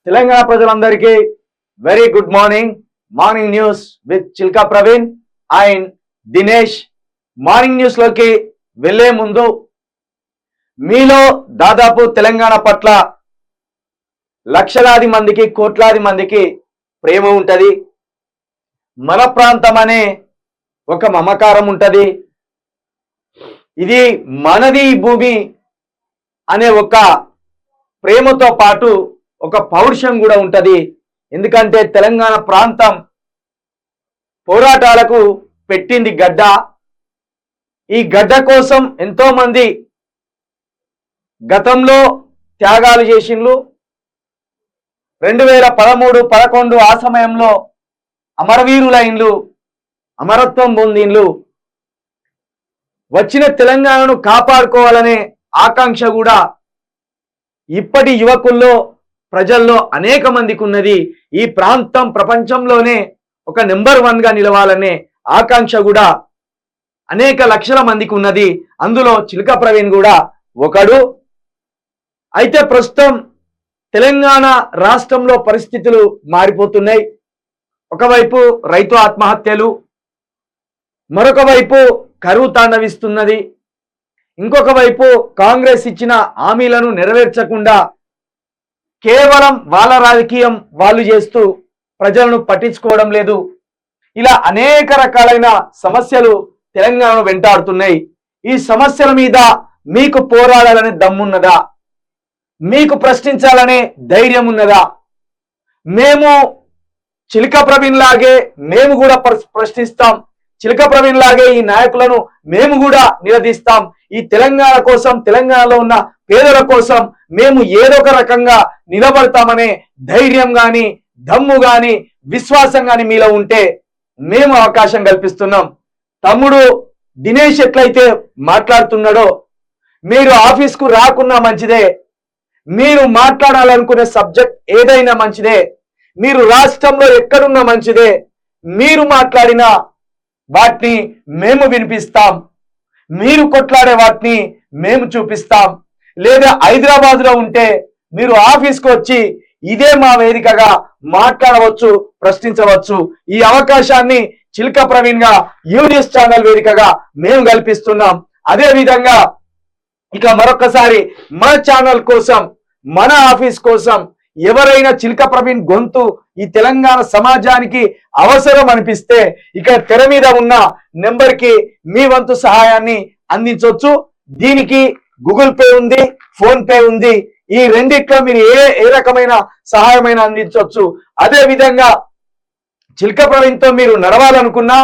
తెలంగాణ ప్రజలందరికీ very good morning. Morning news with Chilka Praveen and Dinesh. Morning news లోకి వెళ్లే ముందు మీలో దాదాపు తెలంగాణ పట్ల లక్షలాది మందికి కోట్లాది మందికి ప్రేమ ఉంటది. మన ప్రాంతం అనే ఒక మమకారం ఉంటది. ఇది మనది భూమి అనే ఒక ప్రేమతో పాటు ఒక పౌరుషం కూడా ఉంటది. ఎందుకంటే తెలంగాణ ప్రాంతం పోరాటాలకు పెట్టింది గడ్డ. ఈ గడ్డ కోసం ఎంతో మంది గతంలో త్యాగాలు చేసిండ్రు. 2013-11 ఆ సమయంలో అమరవీరులైన్లు, అమరత్వం పొందిండ్లు. వచ్చిన తెలంగాణను కాపాడుకోవాలనే ఆకాంక్ష కూడా ఇప్పటి యువకుల్లో ప్రజల్లో అనేక మందికి ఉన్నది. ఈ ప్రాంతం ప్రపంచంలోనే ఒక నెంబర్ 1 గా నిలవాలనే ఆకాంక్ష కూడా అనేక లక్షల మందికి ఉన్నది. అందులో చిల్కా ప్రవీణ్ కూడా ఒకడు. అయితే ప్రస్తుతం తెలంగాణ రాష్ట్రంలో పరిస్థితులు మారిపోతున్నాయి. ఒకవైపు రైతు ఆత్మహత్యలు, మరొక వైపు కరువు తాండవిస్తున్నది. ఇంకొక వైపు కాంగ్రెస్ ఇచ్చిన హామీలను నెరవేర్చకుండా కేవలం వాళ్ళ రాజకీయం వాళ్ళు చేస్తూ ప్రజలను పట్టించుకోవడం లేదు. ఇలా అనేక రకాలైన సమస్యలు తెలంగాణను వెంటాడుతున్నాయి. ఈ సమస్యల మీద మీకు పోరాడాలనే దమ్మున్నదా? మీకు ప్రశ్నించాలనే ధైర్యం ఉన్నదా? మేము చిల్కా ప్రవీణ్ లాగే మేము కూడా ప్రశ్నిస్తాం. చిల్కా ప్రవీణ్ లాగే ఈ నాయకులను మేము కూడా నిలదీస్తాం. ఈ తెలంగాణ కోసం, తెలంగాణలో ఉన్న పేదల కోసం మేము ఏదో ఒక రకంగా నిలబడతామనే ధైర్యం గాని, దమ్ము గాని, విశ్వాసం గాని మీలో ఉంటే మేము అవకాశం కల్పిస్తున్నాం. తమ్ముడు దినేష్ ఎట్లయితే మాట్లాడుతున్నాడో, మీరు ఆఫీస్కు రాకున్నా మంచిదే, మీరు మాట్లాడాలనుకునే సబ్జెక్ట్ ఏదైనా మంచిదే, మీరు రాష్ట్రంలో ఎక్కడున్నా మంచిదే, మీరు మాట్లాడిన వాటిని మేము వినిపిస్తాం, మీరు కొట్లాడే వాటిని మేము చూపిస్తాం. లేదా హైదరాబాద్ లో ఉంటే మీరు ఆఫీస్కి వచ్చి ఇదే మా వేదికగా మాట్లాడవచ్చు, ప్రశ్నించవచ్చు. ఈ అవకాశాన్ని చిల్కా ప్రవీణ్ గా న్యూస్ ఛానల్ వేదికగా మేము కల్పిస్తున్నాం. అదే విధంగా ఇక మరొకసారి మన ఛానల్ కోసం, మన ఆఫీస్ కోసం ఎవరైనా చిల్కా ప్రవీణ్ గొంతు ఈ తెలంగాణ సమాజానికి అవసరం అనిపిస్తే ఇక తెర మీద ఉన్న నెంబర్ కి మీ వంతు సహాయాన్ని అందించవచ్చు. దీనికి గూగుల్ పే ఉంది, ఫోన్ పే ఉంది. ఈ రెండిట్లో మీరు ఏ రకమైన సహాయమైనా అందించవచ్చు. అదే విధంగా చిల్కా ప్రవీణ్ తో మీరు నడవాలనుకున్నా,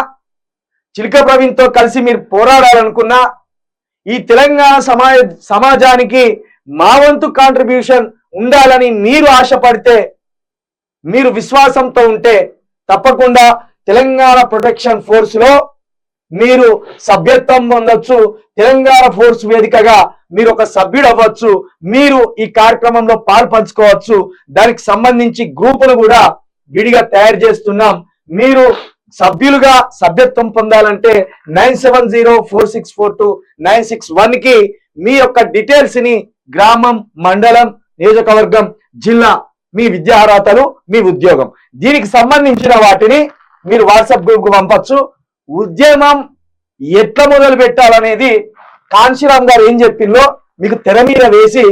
చిల్కా ప్రవీణ్ తో కలిసి మీరు పోరాడాలనుకున్నా, ఈ తెలంగాణ సమాజానికి మా వంతు కాంట్రిబ్యూషన్ ఉండాలని మీరు ఆశపడితే, మీరు విశ్వాసంతో ఉంటే తప్పకుండా తెలంగాణ ప్రొటెక్షన్ ఫోర్స్ లో మీరు సభ్యత్వం పొందొచ్చు. తెలంగాణ ఫోర్స్ వేదికగా మీరు ఒక సభ్యుడు అవ్వచ్చు. మీరు ఈ కార్యక్రమంలో పాల్పంచుకోవచ్చు. దానికి సంబంధించి గ్రూపును కూడా విడిగా తయారు చేస్తున్నాం. మీరు సభ్యులుగా సభ్యత్వం పొందాలంటే 9704642961 కి మీ యొక్క డీటెయిల్స్ ని, గ్రామం, మండలం, నియోజకవర్గం, జిల్లా, మీ విద్యా అర్హతలు, మీ ఉద్యోగం, దీనికి సంబంధించిన వాటిని మీరు వాట్సాప్ గ్రూప్ కు పంపచ్చు. ఉద్యమం ఎట్లా మొదలు పెట్టాలనేది కాంశీరామ్ గారు ఏం చెప్పిందో మీకు తెర మీద వేసి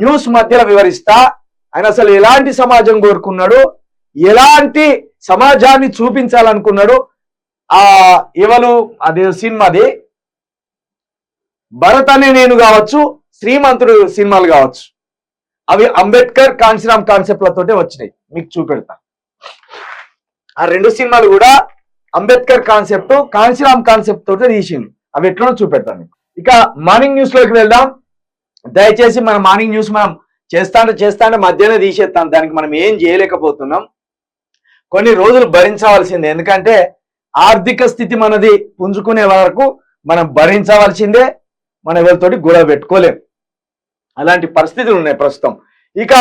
న్యూస్ మధ్యలో వివరిస్తా. ఆయన అసలు ఎలాంటి సమాజం కోరుకున్నాడు, ఎలాంటి సమాజాన్ని చూపించాలనుకున్నాడు. ఎవరు అదే సినిమాది భరత్ అనే నేను కావచ్చు, శ్రీమంతుడు సినిమాలు కావచ్చు, అవి అంబేద్కర్, కాంశీరామ్ కాన్సెప్ట్లతోటే వచ్చినాయి. మీకు చూపెడతా. ఆ 2 సినిమాలు కూడా అంబేద్కర్ కాన్సెప్ట్, కాంశీరామ్ కాన్సెప్ట్ తోటే తీసిండు. అవి ఎట్లనో చూపెడతాను. ఇక మార్నింగ్ న్యూస్ లోకి వెళ్దాం. దయచేసి మన మార్నింగ్ న్యూస్ మనం చేస్తాంటే మధ్యనే తీసేస్తాం. దానికి మనం ఏం చేయలేకపోతున్నాం. కొన్ని రోజులు భరించవలసిందే. ఎందుకంటే ఆర్థిక స్థితి మనది పుంజుకునే వరకు మనం భరించవలసిందే. మనం ఎవరితోటి గొడవ పెట్టుకోలేం. అలాంటి పరిస్థితులు ఉన్నాయి ప్రస్తుతం. ఇక